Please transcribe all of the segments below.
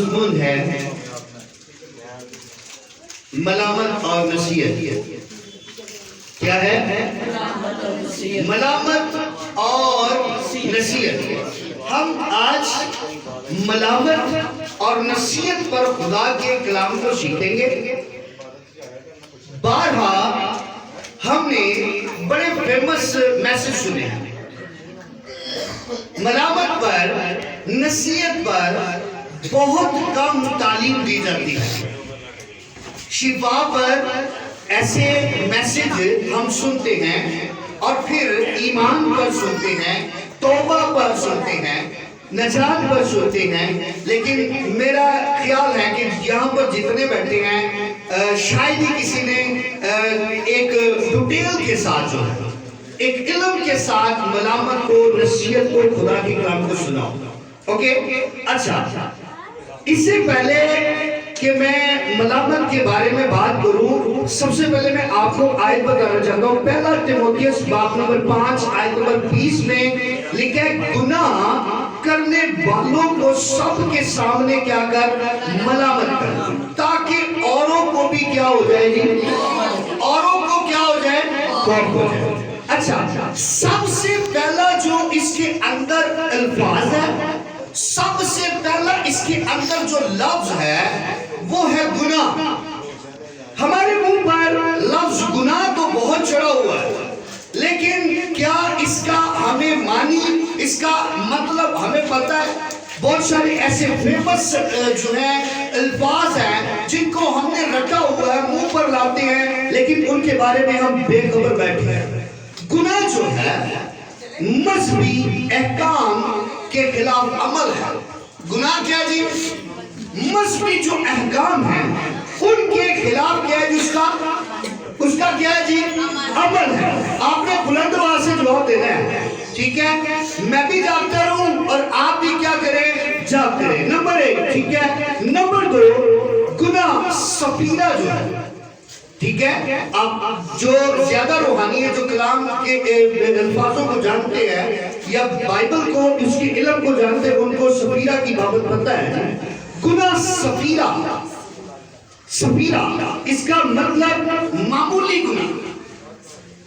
مضمون ہے ملامت اور نصیحت. کیا ہے؟ ملامت اور نصیحت. ہم آج ملامت اور نصیحت پر خدا کے کلام کو سیکھیں گے. بارہا ہم نے بڑے فیمس میسج سنے ہیں. ملامت پر، نصیحت پر بہت کم تعلیم دی جاتی ہے. شفا پر ایسے میسج ہم سنتے ہیں اور پھر ایمان پر سنتے ہیں، توبہ پر سنتے ہیں، نجات پر سنتے ہیں. لیکن میرا خیال ہے کہ یہاں پر جتنے بیٹھے ہیں شاید ہی کسی نے ایک ڈیٹیل کے ساتھ جو ہے، ایک علم کے ساتھ ملامت کو، نصیحت کو، خدا کے کلام کو سنا. اوکے؟ اچھا، اس سے پہلے کہ میں ملامت کے بارے میں بات کروں، سب سے پہلے میں آپ کو آیت بتانا چاہتا ہوں. پہلا تیموتھیوس باب نمبر 5 آیت نمبر 20 میں لکھا ہے گناہ کرنے والوں کو سب کے سامنے کیا کر؟ ملامت کر، تاکہ اوروں کو بھی کیا ہو جائے گی؟ اوروں کو کیا ہو جائے؟ خوف ہو جائے. اچھا، سب سے پہلا جو اس کے اندر الفاظ ہے، سب سے پہلا اس کے اندر جو لفظ ہے وہ ہے گناہ. ہمارے منہ پر لفظ گناہ تو بہت چڑھا ہوا ہے، لیکن کیا اس کا ہمیں معنی، اس کا مطلب ہمیں پتہ ہے؟ بہت سارے ایسے فیمس جو ہیں الفاظ ہیں جن کو ہم نے رکھا ہوا ہے، منہ پر لاتے ہیں، لیکن ان کے بارے میں ہم بے خبر بیٹھے ہیں. گناہ جو ہے مذہبی احکام کے خلاف عمل ہے. گناہ کیا جی؟ مذہبی جو احکام ہیں ان کے خلاف کیا ہے؟ اس کا کیا ہے جی؟ عمل ہے. آپ نے بلند آواز سے جواب دینا ہے، ٹھیک ہے؟ میں بھی جاگتا رہوں اور آپ بھی کیا کریں؟ جاگتے رہیں. نمبر 1، ٹھیک ہے؟ نمبر 2، گناہ سفیرہ جو ہے، ٹھیک ہے؟ اب جو زیادہ روحانی ہے، جو کلام کے الفاظوں کو جانتے ہیں یا بائبل کو، اس کے علم کو جانتے ہیں، ان کو سفیرہ کی بابت پتہ ہے. گناہ سفیرہ، سفیرہ اس کا مطلب معمولی گناہ،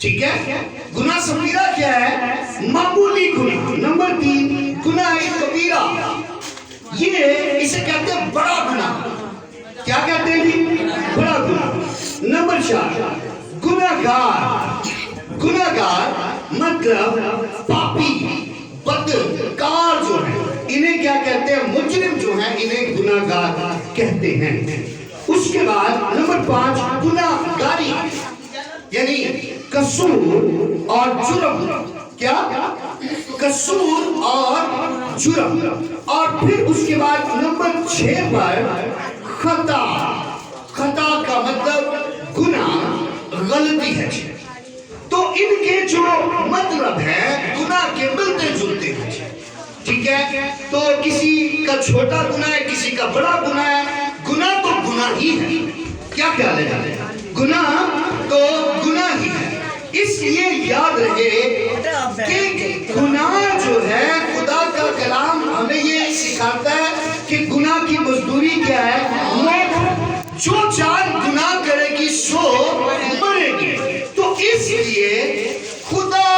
ٹھیک ہے؟ گناہ سفیرہ کیا ہے؟ معمولی گناہ. نمبر 3، گناہ کبیرہ، یہ اسے کہتے ہیں بڑا گناہ. کیا کہتے ہیں جی؟ بڑا گناہ. نمبر 4، گناہگار. گناہگار مطلب پاپی، بدکار جو ہیں، انہیں کیا کہتے ہیں؟ مجرم جو ہیں، انہیں گناہگار کہتے ہیں. اس کے بعد نمبر 5، گناہگاری، یعنی قصور اور جرم. کیا؟ قصور اور جرم. اور پھر اس کے بعد نمبر 6 پر خطا. خطا کا مطلب گناہ، غلطی ہے. تو ان کے جو مطلب ہے گناہ کے ملتے جلتے ہیں، ٹھیک ہے؟ تو کسی کا چھوٹا گناہ ہے، کسی کا بڑا گناہ ہے. گناہ تو گناہ ہی ہے. کیا خیال ہے؟ گناہ تو گناہ ہی ہے. اس لیے یاد رہے کہ گناہ جو ہے، خدا کا کلام ہمیں یہ سکھاتا ہے کہ گناہ کی مزدوری کیا ہے؟ موت. جو جان گناہ کرے گی سو مرے گی. تو اس لیے خدا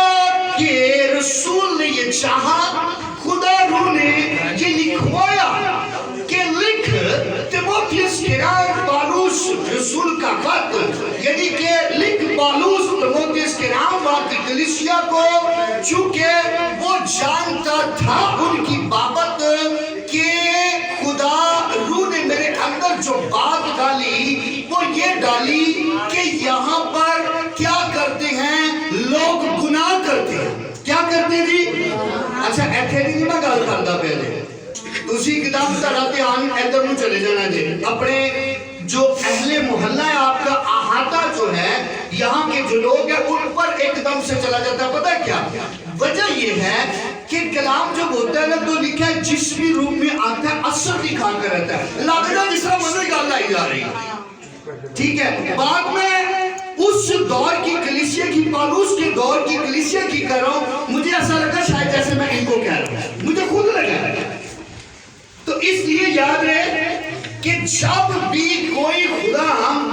کے رسول نے یہ چاہا، خدا روح نے یہ لکھوایا کہ لکھ تیموتھیوس کے نام پالوس رسول کا خط، یعنی کہ لکھ پالوس تیموتھیوس کے نام باقی کلیسیا کو، چونکہ وہ جانتا تھا ان کی بابت کہ خدا روح نے میرے اندر جو بات ڈالی وہ یہ ڈالی کہ یہاں پر کیا کرتے ہیں لوگ؟ گناہ کرتے ہیں. کیا کرتے ہیں جی؟ اچھا ایتھے نہیں میں گل کرتا پہلے، اسی کتاب تراتے آن ادھر نو چلے جانا جی. اپنے جو اہل محلہ ہے، آپ کا احاطہ جو ہے، یہاں کے جو لوگ ہیں ان پر ایک دم سے چلا جاتا ہے. پتہ ہے کیا وجہ؟ یہ ہے کہ کلام جب ہوتا ہے نا تو لکھا ہے جس بھی روم میں آتا ہے اثر دکھا کر رہتا ہے. لگتا جس طرح مزے گال لائی جا رہی ہے، ٹھیک ہے؟ بعد میں اس دور کی کلیسیا کی، پالوس کے دور کی کلیسیا کی کر رہا ہوں، مجھے ایسا لگا شاید جیسے میں ان کو کہہ رہا ہوں، مجھے خود لگا. تو اس لیے یاد رہے کہ جب بھی کوئی خدا ہم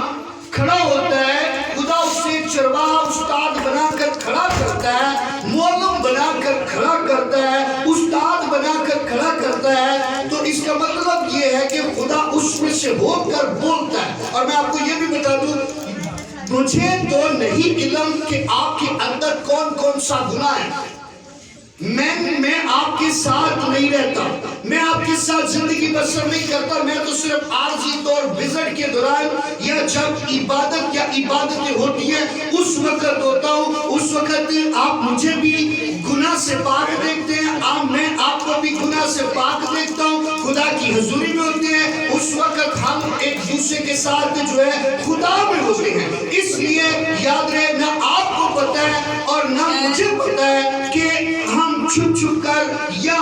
کھڑا ہوتا ہے، خدا اسے چرواہا استاد بنا کر کھڑا کرتا ہے، معلم بنا کر کھڑا کرتا ہے، استاد بنا کر کھڑا کرتا ہے، تو اس کا مطلب یہ ہے کہ خدا اس میں سے ہو کر بولتا ہے۔ اور میں آپ کو یہ بھی بتا دوں، مجھے تو نہیں علم کہ آپ کے اندر کون کون سا گناہ ہے۔ میں آپ کے ساتھ نہیں رہتا، میں آپ کے ساتھ زندگی بسر نہیں کرتا، میں تو صرف عارضی طور وزٹ کے دوران یا جب عبادت یا عبادتیں ہوتی ہیں اس وقت ہوتا ہوں۔ اس وقت آپ مجھے بھی گناہ سے پاک دیکھتے ہیں، میں آپ کو بھی گناہ سے پاک دیکھتا ہوں، خدا کی حضوری میں ہوتے ہیں، اس وقت ہم ایک دوسرے کے ساتھ جو ہے خدا میں ہوتے ہیں۔ اس لیے یاد رہے، نہ آپ کو پتہ ہے اور نہ مجھے پتہ ہے کہ ہم چھپ چھپ کر یا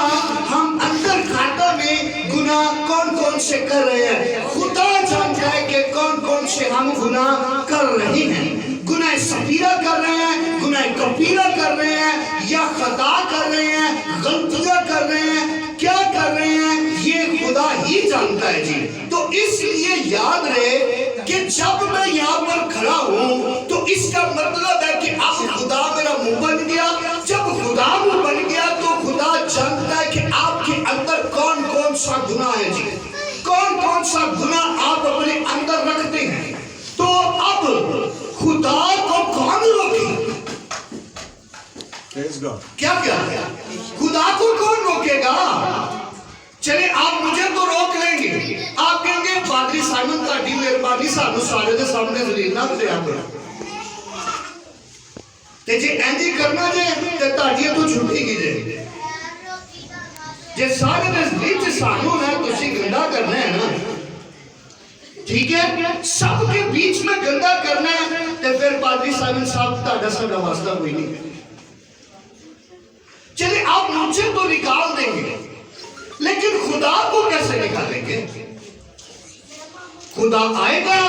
ہم اندر کھاتا میں گناہ کون کون سے کر رہے ہیں۔ خدا جانتا ہے کہ کون کون سے ہم گناہ کر رہے ہیں۔ گناہ صغیرہ کر رہے ہیں، گناہ کبیرہ کر رہے ہیں، یا خطا کر رہے ہیں، غلطیاں کر رہے ہیں، کیا کر رہے ہیں یہ خدا ہی جانتا ہے جی۔ تو اس لیے یاد رہے کہ جب میں یہاں پر کھڑا ہوں تو اس کا مطلب ہے کہ اب خدا میرا منہ بن گیا۔ جب خدا منہ بن گیا تو خدا جانتا ہے کہ آپ کے اندر کون کون سا گناہ ہے جی، کون کون سا گناہ آپ اپنے اندر رکھتے ہیں۔ تو اب خدا کو کون روکے؟ کیا خدا کو کون روکے گا؟ چلے آپ مجھے تو روک لیں گے، آپ کہیں گے پادری سائمن تاڑی مہربانی سانو سارے دے سامنے ذلیل نہ کریا کرو، تے جے اینجی کرنا جے تے تاڑیاں تو چھٹی کی جائے، جے سارے دے ذلیل سانو ہے تو اسی گندہ کرنا ہے نا، ٹھیک ہے؟ سب کے بیچ میں گندہ کرنا ہے تے پھر پادری سائمن صاحب تاڑا سا واسطہ کوئی نہیں۔ چلے آپ مجھے تو نکال دیں گے، لیکن خدا کو کیسے نکالیں گے؟ خدا آئے گا،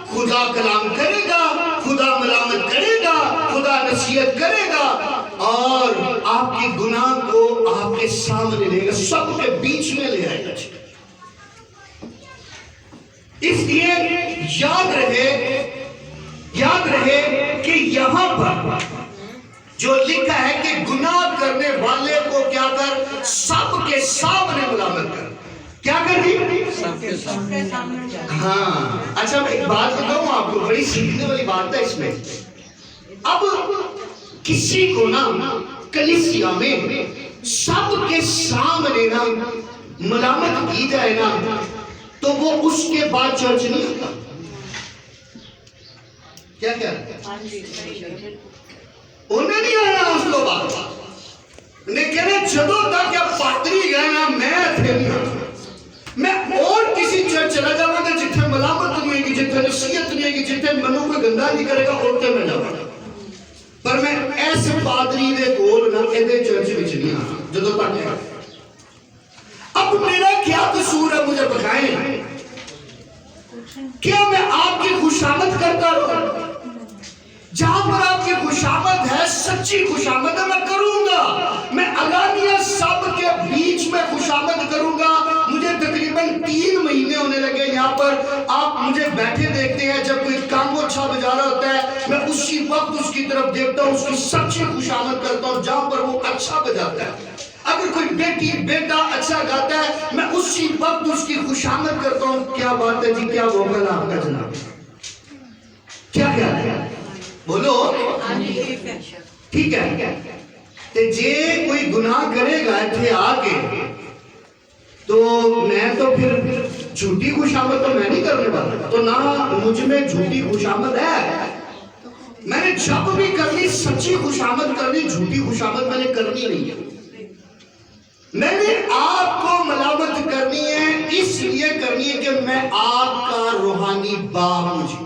خدا کلام کرے گا، خدا ملامت کرے گا، خدا نصیحت کرے گا اور آپ کے گناہ کو آپ کے سامنے لے گا، سب کے بیچ میں لے آئے گا۔ اس لیے یاد رہے کہ یہاں پر جو لکھا ہے کہ گناہ کرنے والے کو کیا کر؟ سب کے سامنے ملامت کر۔ کیا کر دی؟ سب کے سامنے۔ ہاں اچھا میں ایک بات بتاؤں آپ کو، بڑی سیکھنے والی بات ہے اس میں۔ اب کسی کو نا کلیسیا میں سب کے سامنے نا ملامت کی جائے نا تو وہ اس کے بعد چرچ نہیں ہوتا۔ کیا انہیں نہیں آنا اس کو بات، انہیں کہنے جدو تک یا پادری گئے نا میں تھے نہیں آنا، میں اور کسی چرچ چلا جاؤں گا جتنے ملامت نہیں ہوگی، جتنے نصیحت نہیں ہوگی، جتنے منوں کو گندہ نہیں کرے گا، ہوتے میں جاؤں گا، پر میں ایسے پادری دے گول نہ ایدے چرچ میں نہیں آنا جدو تک ہے۔ اب میرا کیا قصور ہے مجھے بتائیں؟ کیا میں آپ کی خوشامد کرتا رہوں؟ جہاں پر آپ کی خوشامد ہے، سچی خوشامد ہے، میں کروں گا، میں علانیہ سب کے بیچ میں خوشامد کروں گا۔ مجھے تقریباً 3 مہینے ہونے لگے یہاں پر، آپ مجھے بیٹھے دیکھتے ہیں، جب کوئی کانگو اچھا بجا رہا ہوتا ہے میں اسی وقت اس کی طرف دیکھتا ہوں، اس کی سچی خوشامد کرتا ہوں جہاں پر وہ اچھا بجاتا ہے۔ اگر کوئی بیٹی بیٹا اچھا گاتا ہے میں اسی وقت اس کی خوشامد کرتا ہوں۔ کیا بات ہے جی، کیا ووکل آپ کا جناب، کیا ہے بولو ٹھیک ہے۔ تے جے کوئی گناہ کرے گا تھے آگے تو میں تو پھر جھوٹی خوشامد تو میں نہیں کرنے والا، تو نہ مجھ میں جھوٹی خوشامد ہے۔ میں نے جب بھی کرنی سچی خوشامد کرنی، جھوٹی خوشامد میں نے کرنی نہیں ہے۔ میں نے آپ کو ملامت کرنی ہے، اس لیے کرنی ہے کہ میں آپ کا روحانی باپ ہوں جی،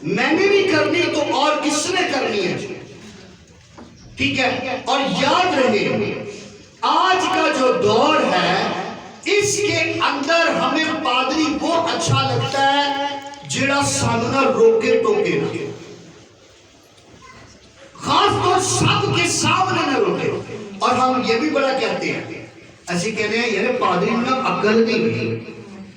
میں نے نہیں کرنی تو اور کس نے کرنی ہے، ٹھیک ہے۔ اور یاد رہے آج کا جو دور ہے اس کے اندر ہمیں پادری وہ اچھا لگتا ہے جڑا سامنا روکے ٹوکے نہ، خاص طور سب کے سامنے نہ روکے۔ اور ہم یہ بھی بڑا کہتے ہیں، ایسی کہتے ہیں یعنی پادری میں عقل نہیں ہوئی،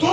2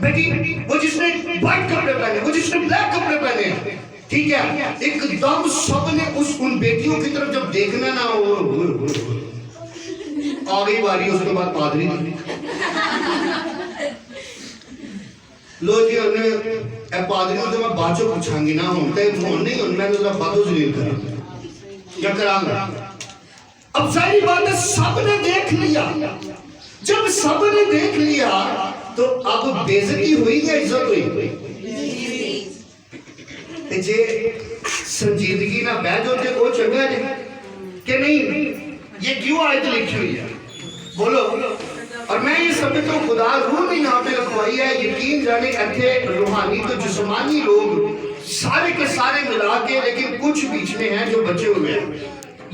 بیٹی وہ جس نے وائٹ کپڑے پہنے وہ جس نے بلیک کپڑے پہنے ٹھیک ہے ایک دم سب نے ان بیٹیوں کی طرف جب دیکھنا نا آگئی باری اس کے بعد پادری لو جی انہیں اے پادری تو میں باچو پوچھانگی نہ ہوں تے فون نہیں ہوں میں نے ذرا باتوں زلیل کرا کیا کرام گا اب ظاہری بات ہے سب نے دیکھ لیا جب سب نے دیکھ لیا تو اب بےزتی ہوئی یا عزت ہوئی جے سنجیدگی نہ بیج ہوتے وہ چنگا جائے کہ نہیں یہ کیوں آیت لکھی ہوئی ہے بولو اور میں یہ سمجھتا ہوں خدا روح نے یہاں پہ رکھوائی ہے یقین جانے ایتھے روحانی تو جسمانی لوگ سارے کے سارے ملا کے لیکن کچھ بیچ میں ہیں جو بچے ہوئے ہیں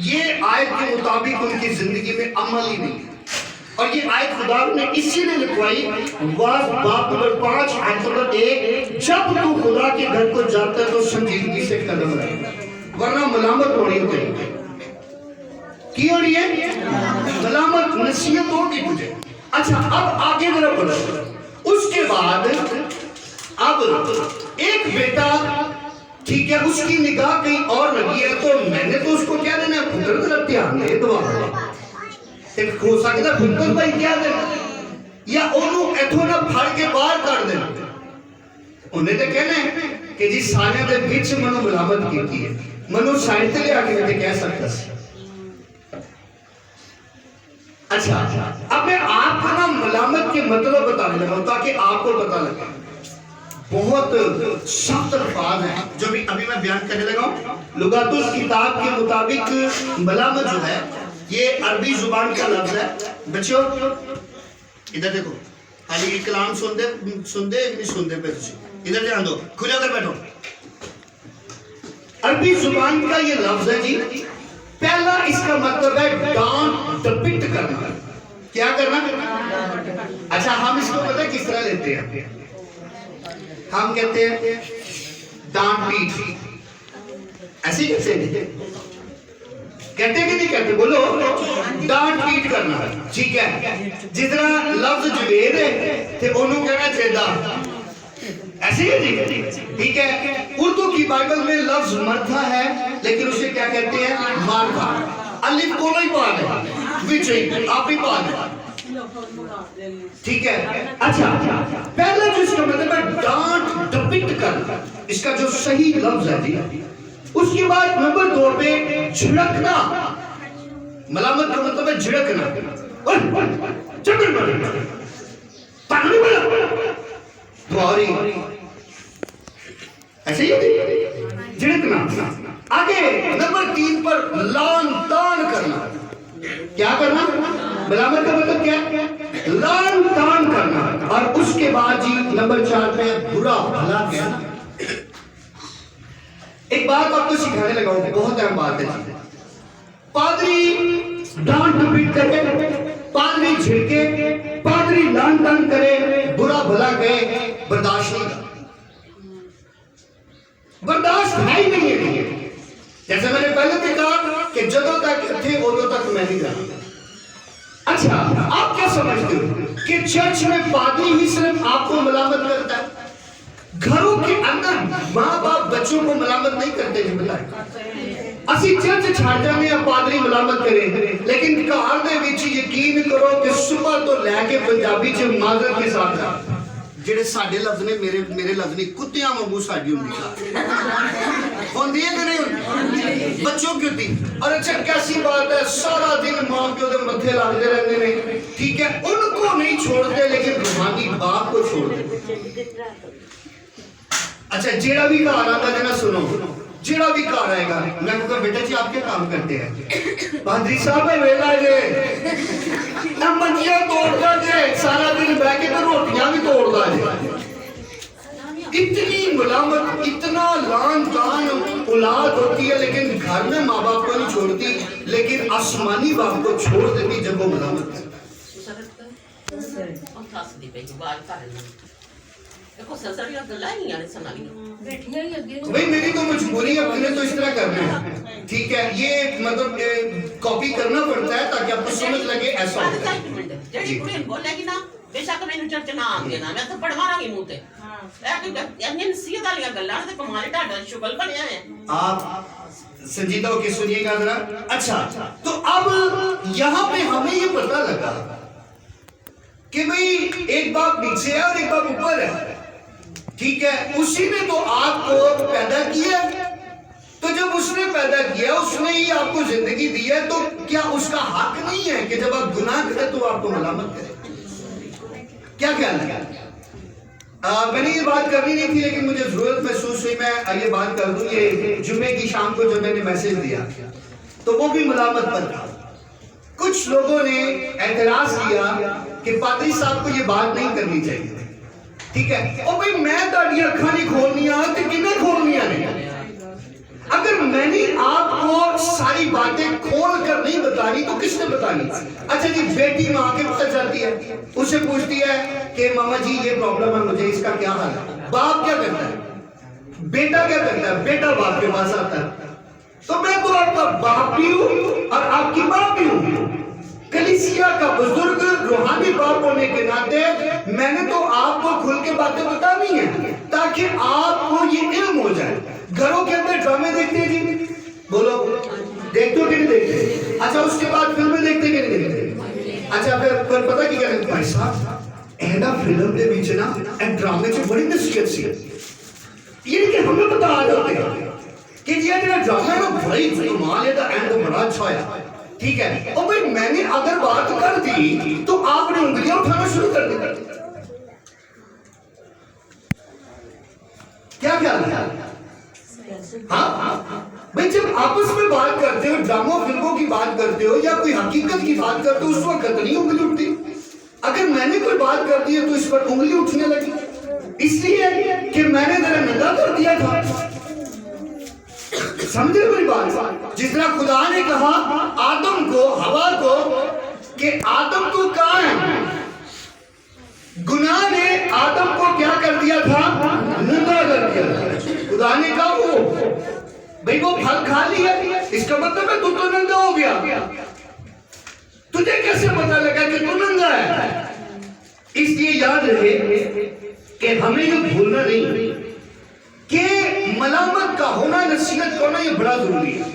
یہ آیت کے مطابق ان کی زندگی میں عمل ہی نہیں اور یہ آیت خدا نے اسی نے لکھوائی واز باب نمبر 5 آیت نمبر 1 جب تو خدا کے گھر کو جاتا ہے تو سنجیدگی سے قدم رہے ورنہ ملامت ہونی ہوتی کی ہو رہی ہے ملامت نصیحت ہوگی تجھے اچھا اب آگے ذرا بڑھو اس کے بعد اب ایک بیٹا ٹھیک ہے اس کی نگاہ کہیں اور لگی ہے تو میں نے تو اس کو کیا دینا ہے پھر طرف دھیان دے دعا ایک ہو سکتا ہے پھر بھائی کیا دینا یا انہوں ایتھو نہ پھڑ کے باہر کر دینا انہیں تو کہنا ہے کہ جی سارے دے بیچ منو ملامت کی ہے منو سائن تے لے آگے میں کہہ سکتا سی اچھا اب میں آپ کو نا ملامت کے مطلب بتانے لگا ہوں تاکہ آپ کو پتا لگے بہت سخت الفاظ ہیں جو بھی ابھی میں بیان کرنے لگا ہوں لغات اس کتاب کے مطابق ملامت جو ہے یہ عربی زبان کا لفظ ہے بچوں ادھر دیکھو خالی کلام سن دے پہ ادھر دھیان دو کھلے ہو کر بیٹھو عربی زبان کا یہ لفظ ہے جی پہلا اس کا مطلب ہے ڈانٹ ڈپٹ کرنا کیا کرنا اچھا ہم اس کو پتہ کس طرح لیتے ہیں ہم کہتے ہیں ڈانٹ پیٹ ایسے ہی کہتے ہیں کہتے کہ نہیں کہتے بولو ڈانٹ پیٹ کرنا ٹھیک ہے جس طرح لفظ جویر ہے تے انہوں کہنا چاہیے ایسے ہی ٹھیک ہے اردو کی بائبل میں لفظ مرتھا ہے لیکن اسے کیا کہتے ہیں مارتھا الف کو نہیں پانا ہے وچ آپ ہی پانا ٹھیک ہے اچھا پہلا جو اس کا مطلب ہے ڈانٹ ڈپٹ کرنا اس کا جو صحیح لفظ ہے جی اس کے بعد نمبر 2 پہ جھڑکنا ملامت کا مطلب ہے جھڑکنا جھڑکنا پانی بڑا دواری ایسے ہی جھڑکنا آگے نمبر 3 پر لان تان کرنا کیا کرنا ملامت کا مطلب کیا لان تان کرنا اور اس کے بعد جی نمبر 4 پہ برا بھلا کہنا ایک بات آپ کو سکھانے لگا ہوں بہت اہم بات ہے پادری ڈانٹ ڈپٹ کرے پادری جھڑکے پادری لان تان کرے برا بھلا کہے برداشت نہیں برداشت ہے ہی نہیں ہے جیسے میں نے پہلے بھی کہا کہ جدوں تک تھے ادوں تک میں نہیں رہا اچھا آپ کیا سمجھتے ہو کہ چرچ میں پادری ہی صرف آپ کو ملامت کرتا ہے گھروں کے اندر ماں باپ بچوں کو ملامت نہیں کرتے جی بتائیں اسی چرچ چھاڑ جانے یا پادری ملامت کرے لیکن گھر دے وچ یقین کرو کہ صبح تو لے کے پنجابی چ معذرت کے ساتھ جڑے ساڈے لفظ نے میرے لفظ نہیں کتیاں وانگو ساڈی ہوندی ہے کہ نہیں ہوندی بچوں کی ہوتی اور اچھا کیسی بات ہے سارا دن ماں پیو دے متھے لگتے رہتے ہیں ٹھیک ہے ان کو نہیں چھوڑتے لیکن روحانی باپ کو چھوڑ دیتے اچھا جیڑا بھی گھر آتا ہے نا سنو جیڑا بھی گھر آئے گا میں کہوں بیٹا جی آپ کیا کام کرتے ہیں پادری صاحب ہے ویلا جے منجیاں توڑتا جے سارا دن بیٹھ کے تو روٹیاں بھی توڑتا جے اتنی ملامت اتنا لان تان اولاد ہوتی ہے لیکن گھر میں ماں باپ کو نہیں چھوڑتی لیکن آسمانی باپ کو چھوڑ دیتی جب وہ ملامت دیکھو سنسڑیاں گلاں ہی آنے سنالیاں بیٹھیاں ہی اگے بھائی میری تو مجبوری ہے، اپنے تو اس طرح کرنا ہے، ٹھیک ہے، یہ مطلب کاپی کرنا پڑتا ہے تاکہ آپ کو سمجھ لگے ایسا ہوتا ہے. جڑی کڑی بولے گی نا بے شک مینوں چرچ نہ آن دینا، میں تو پڑ مارا گی منہ تے کہ نصیحت والیاں گلاں تے کمال ڈاڈا شغل بنیا ہے. آپ سنجیدہ ہو کے سنیے گا ذرا. اچھا تو اب یہاں پہ ہمیں یہ پتہ لگا کہ بھئی ایک باپ نیچے ہے اور ایک باپ اوپر ہے، ٹھیک ہے، اسی نے تو آپ کو پیدا کیا، تو جب اس نے پیدا کیا اس نے ہی آپ کو زندگی دی ہے، تو کیا اس کا حق نہیں ہے کہ جب آپ گناہ کریں تو آپ کو ملامت کریں؟ کیا خیال ہے؟ میں نے یہ بات کرنی نہیں تھی لیکن مجھے ضرورت محسوس ہوئی، میں یہ بات کر دوں. یہ جمعے کی شام کو جب میں نے میسج دیا تو وہ بھی ملامت پر تھا. کچھ لوگوں نے اعتراض کیا کہ پادری صاحب کو یہ بات نہیں کرنی چاہیے، ٹھیک ہے. اور بھئی میں تاڑی اکھاں نہیں کھولنی آ تو کنہیں کھولنی نہیں؟ اگر میں نے آپ کو ساری باتیں کھول کر نہیں بتانی تو کس نے بتانی؟ اچھا جی، بیٹی ماں کے پتہ چلتی ہے، اسے پوچھتی ہے کہ ماما جی یہ پرابلم ہے مجھے، اس کا کیا حل ہے؟ باپ کیا کرتا ہے؟ بیٹا کیا کرتا ہے؟ بیٹا باپ کے پاس آتا ہے. تو میں تو آپ کا باپ بھی ہوں اور آپ کی ماں بھی ہوں، کلیسیا کا بزرگ روحانی باپ ہونے کے ناطے میں نے تو آپ کو کھل کے باتیں بتانی ہیں تاکہ آپ کو یہ علم ہو جائے. گھروں کے اندر ڈرامے دیکھتے ہیں جی، بولو دیکھتے ہو کہ نہیں دیکھتے؟ اچھا اس کے بعد فلمیں دیکھتے کہ نہیں دیکھتے؟ اچھا پھر پتہ کی کیا کہتے ہیں بھائی صاحب ایڈا فلم دے بیچے نا ایڈ ڈرامے چھے بڑی نصیحت سی ہے. یہ نہیں کہ ہمیں بتا آ جاتے ہیں کہ یہ جو ڈرامہ ہے نا بڑی کمال ہے، دا اینڈ بڑا اچھا ہے، ٹھیک ہے. اور بھئی میں نے اگر بات کر دی تو آپ نے انگلیاں اٹھانا شروع کر دیا. کیا خیال ہے؟ ہاں بھئی جب آپس میں بات کرتے ہو، ڈراموں فلموں کی بات کرتے ہو یا کوئی حقیقت کی بات کرتے ہو، اس وقت نہیں انگلی اٹھتی. اگر میں نے کوئی بات کر دی ہے تو اس پر انگلی اٹھنے لگی، اس لیے کہ میں نے ذرا نگاہ کر دیا تھا. سمجھے میری بات؟ جس طرح خدا نے کہا آدم کو، ہوا کو کہ آدم تو کہاں ہے، گناہ نے آدم کو کیا کر دیا تھا؟ ننگا کر دیا تھا. خدا نے کہا وہ بھئی وہ پھل کھا لیا، اس کا مطلب ہے تو ننگا ہو گیا. تجھے کیسے پتا لگا کہ تو ننگا ہے؟ اس لیے یاد رہے کہ ہمیں یہ بھولنا نہیں کہ ملامت کا ہونا، نصیحت کا ہونا یہ بڑا ضروری ہے.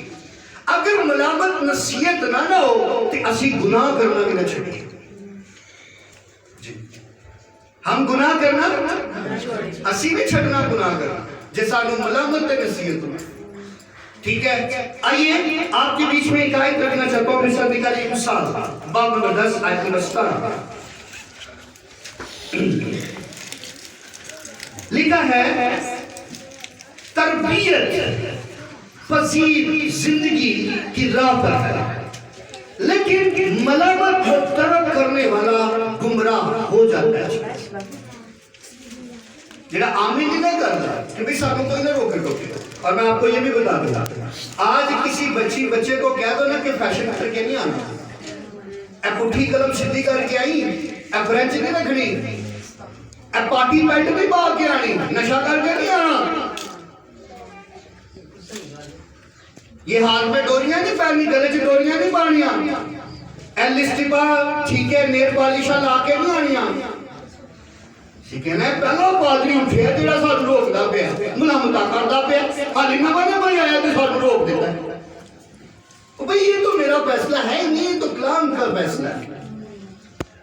اگر ملامت نصیحت نہ ہو تو اسی گناہ کرنا بھی نہ چھڑیں. ہم گناہ کرنا اسی بھی چھڑنا گناہ کرنا جیسا نو ملامت تے نصیحت ہو. ٹھیک ہے، آئیے آپ کے بیچ میں ایک آیت رکھنا چاہتا ہوں. مثال نکالیے، مثال باب نمبر 10 آیت نمبر 17 لکھا ہے تربیت پذیر زندگی کی راہ پر ہے، لیکن ملامت کو ترک کرنے والا گمراہ ہو جاتا ہے. جڑا آمین نہیں نہ کرتا کہ بھی ساتھوں کو ادھر روکے روکے. اور میں آپ کو یہ بھی بتا دوں، آج کسی بچے کو کہہ دو نا کہ فیشن کر کے نہیں آنا، اے پٹھی قلم سدھی کر کے آئی، اے فرینچ نہیں رکھنی، اے پارٹی پینٹ نہیں پا کے آنی، نشہ کر کے نہیں آنا، یہ ہاتھ میں ڈوریاں نہیں پہنی، گلے چ ڈوریاں نہیں پانیاں، اے لسٹپا ٹھیک ہے نیل پالشاں لا کے نہیں آنیاں. کہنا ہے پہلا پادری اٹھیا جڑا سانو روکدا پیا، ملامتاں کردا پیا، حالی نواں نواں آیا تے سانو روک دیتا ہے. بھئی یہ تو میرا فیصلہ ہے نہیں، یہ تو کلام کا فیصلہ ہے.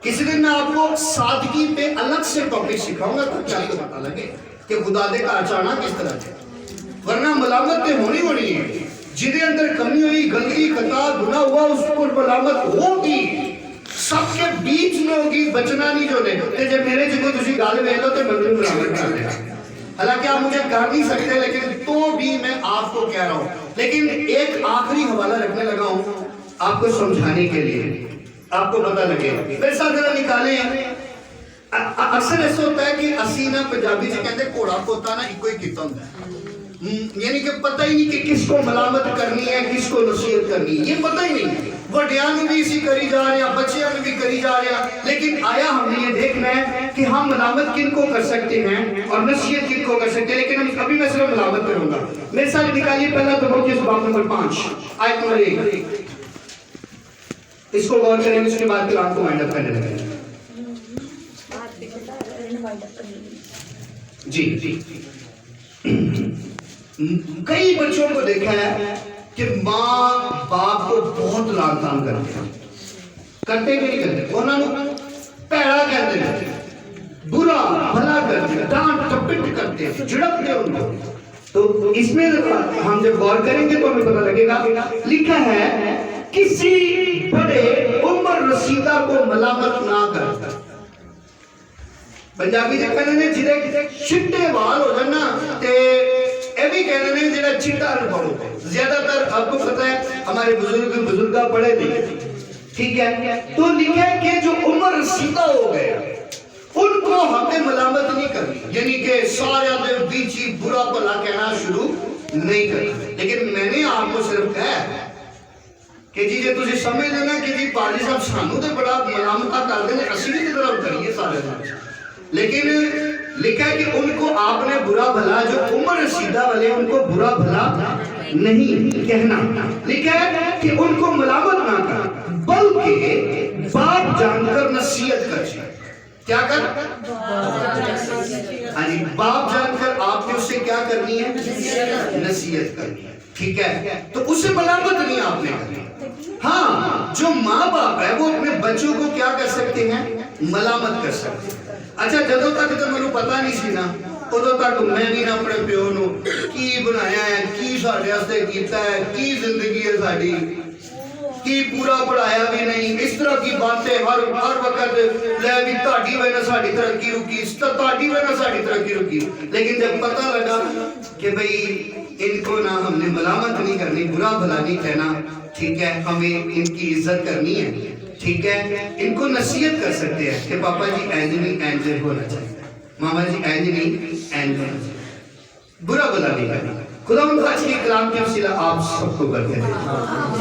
کسی دن میں آپ کو سادگی پہ الگ سے ٹاپک سکھاؤں گا تو کیا کو پتہ لگے کہ خدا دے کا اچانا کس طرح ہے. ورنہ ملامت تے ہونی ہے، جدے اندر کمی ہوئی، غلطی خطا گناہ ہوا، اس پر ملامت ہوگی، سب کے بیچ میں ہوگی، بچنا نہیں جو دے. تے جب میرے جگہ تسی گال ویلو تے مندر ملامت کر دے. حالانکہ آپ مجھے کر نہیں سکتے لیکن تو بھی میں آپ کو کہہ رہا ہوں. لیکن ایک آخری حوالہ رکھنے لگا ہوں آپ کو سمجھانے کے لیے، آپ کو پتہ لگے. میرے ساتھ ذرا نکالیں. اکثر ایسا ہوتا ہے کہ اسی نا پنجابی سے کہتے ہیں گھوڑا پوتا نا ایک کوئی کتا ہوتا ہے، یعنی کہ پتہ ہی نہیں کہ کس کو ملامت کرنی ہے، کس کو نصیحت کرنی ہے، یہ پتہ ہی نہیں. وڈیاں نو بھی اسی کری جا رہے ہیں، بچیاں نو بھی کری جا رہے ہیں، لیکن آیا ہم نے یہ دیکھنا ہے کہ ہم ملامت کن کو کر سکتے ہیں اور نصیحت کن کو کر سکتے ہیں. لیکن ابھی میں صرف ملامت کروں گا. میرے ساتھ نکالیے پہلا تموتھیوس باب نمبر 5 آیت نمبر 1. اس کو غور کریں، اس کے بعد کلام کو وائنڈ اپ کرنے لگیں. جی کئی بچوں کو دیکھا ہے کہ ماں باپ کو بہت لان تان کرتے بھی نہیں کرتے، انہوں نے پیڑا کہتے ہیں، برا بھلا کرتے ہیں، ڈانٹ ٹپٹ کرتے ہیں، جھڑکتے ان کو. تو اس میں ہم جب غور کریں گے تو ہمیں پتہ لگے گا لکھا ہے کسی بڑے عمر رسیدہ کو ملامت نہ کر. پنجابی جب کہنے نے جدے چٹے وال ہو جانا تے اے بھی کہنے نے جدے چٹا رہ پڑھو. زیادہ تر آپ کو پتہ ہے ہمارے بزرگاں پڑھے نہیں، ٹھیک ہے. تو لکھا ہے کہ جو عمر رسیدہ ہو گئے ان کو ہمیں ملامت نہیں کرنی، یعنی کہ سارے دے بیچی برا بھلا کہنا شروع نہیں کرنا. لیکن میں نے آپ کو صرف کہا کہ جی جے تجھے سمجھ لینا کہ جی پادری صاحب سانو تے بڑا ملامتہ کر دیں، اسی بھی طرف کریے سارے دن. لیکن لکھا ہے کہ ان کو آپ نے برا بھلا، جو عمر رسیدہ والے ان کو برا بھلا نہیں کہنا. لکھا ہے کہ ان کو ملامت نہ کر بلکہ باپ جان کر نصیحت کر. کیا کر؟ باپ جان کر آپ نے اسے کیا کرنی ہے؟ نصیحت کرنی ہے. ٹھیک ہے، تو اسے ملامت نہیں آپ نے کرنی. ہاں جو ماں باپ ہے وہ اپنے بچوں کو کیا کر سکتے ہیں؟ ملامت کر سکتے ہیں. اچھا جدوں تک تو میرے پتہ نہیں سی نا ادوں تک میں بھی نہ اپنے پیو نو کی بنایا ہے، کی ساڈے واسطے کیتا ہے، کی زندگی ہے ساڈی، کی پورا پڑھایا بھی نہیں. اس طرح کی باتیں ہر وقت لے بھی تہاڈی وجہ ساڈی ترقی رکی، تہاڈی وجہ ساڈی ترقی رکی. لیکن جب پتہ لگا کہ بھئی ان کو نہ ہم نے ملامت نہیں کرنی، برا بھلا نہیں کہنا، ٹھیک ہے، ہمیں ان کی عزت کرنی ہے، ٹھیک ہے، ان کو نصیحت کر سکتے ہیں کہ پاپا جی اینج نہیں اینج ہونا چاہیے، ماما جی اینج نہیں اینج ہونا چاہیے، برا بھلا نہیں کرنا. خدا ان کا اچھی کلام کی وسیلہ آپ سب کو برکت دے.